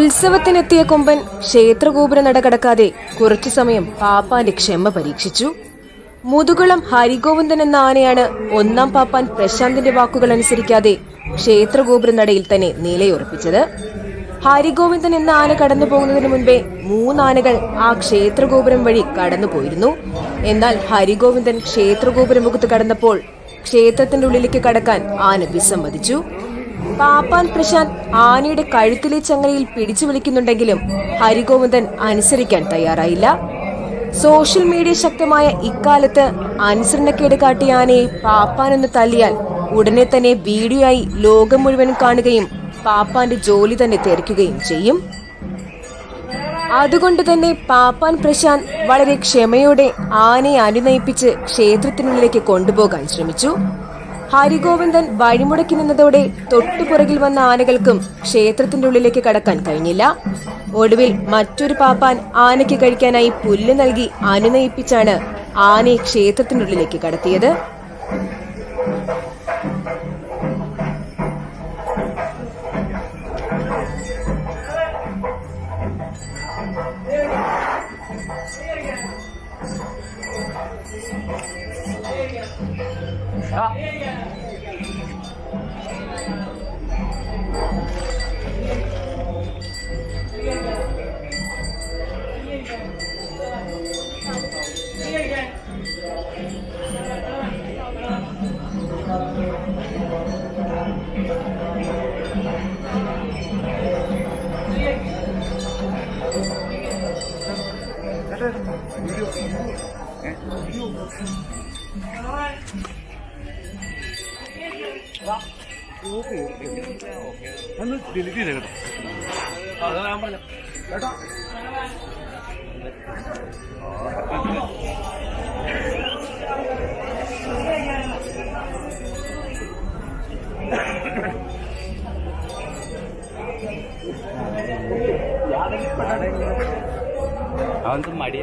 ഉത്സവത്തിനെത്തിയ കൊമ്പൻ ക്ഷേത്രഗോപുര നട കടക്കാതെ കുറച്ചു സമയം പാപ്പാന്റെ ക്ഷമ പരീക്ഷിച്ചു. മുതുകുളം ഹരിഗോവിന്ദൻ എന്ന ആനയാണ് ഒന്നാം പാപ്പാൻ പ്രശാന്തിന്റെ വാക്കുകൾ അനുസരിക്കാതെ ക്ഷേത്രഗോപുര നടയിൽ തന്നെ നിലയുറപ്പിച്ചത്. ഹരിഗോവിന്ദൻ എന്ന ആന കടന്നു പോകുന്നതിന് മുൻപേ 3 ആനകൾ ആ ക്ഷേത്രഗോപുരം വഴി കടന്നുപോയിരുന്നു. എന്നാൽ ഹരിഗോവിന്ദൻ ക്ഷേത്രഗോപുരമുഖത്ത് കടന്നപ്പോൾ ക്ഷേത്രത്തിന്റെ ഉള്ളിലേക്ക് കടക്കാൻ ആന വിസമ്മതിച്ചു. പാപ്പാൻ പ്രശാന്ത് ആനയുടെ കഴുത്തിലെ ചങ്ങലയിൽ പിടിച്ചു വിളിക്കുന്നുണ്ടെങ്കിലും ഹരിഗോവിന്ദൻ അനുസരിക്കാൻ തയ്യാറായില്ല. സോഷ്യൽ മീഡിയ ശക്തമായ ഇക്കാലത്ത് അനുസരണക്കേട് കാട്ടിയ ആനയെ പാപ്പാനൊന്ന് തല്ലിയാൽ ഉടനെ തന്നെ വീഡിയോ ആയി ലോകം മുഴുവൻ കാണുകയും പാപ്പാന്റെ ജോലി തന്നെ തെറിക്കുകയും ചെയ്യും. അതുകൊണ്ട് തന്നെ പാപ്പാൻ പ്രശാന്ത് വളരെ ക്ഷമയോടെ ആനയെ അനുനയിപ്പിച്ച് ക്ഷേത്രത്തിനുള്ളിലേക്ക് കൊണ്ടുപോകാൻ ശ്രമിച്ചു. ഹരിഗോവിന്ദൻ വഴിമുടക്കി നിന്നതോടെ തൊട്ടുപുറകിൽ വന്ന ആനകൾക്കും ക്ഷേത്രത്തിന്റെ ഉള്ളിലേക്ക് കടക്കാൻ കഴിഞ്ഞില്ല. ഒടുവിൽ മറ്റൊരു പാപ്പാൻ ആനയ്ക്ക് കഴിക്കാനായി പുല്ല് നൽകി അനുനയിപ്പിച്ചാണ് ആനയെ ക്ഷേത്രത്തിനുള്ളിലേക്ക് കടത്തിയത്. അവൻ മടിയ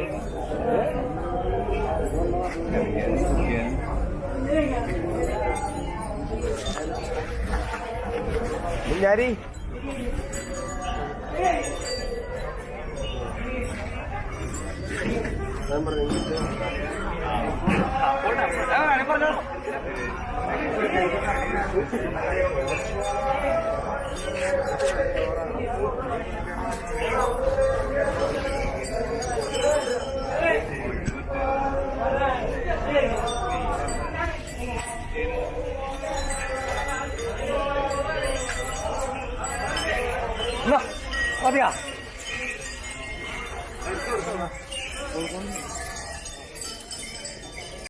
ഞാരി മതിയാ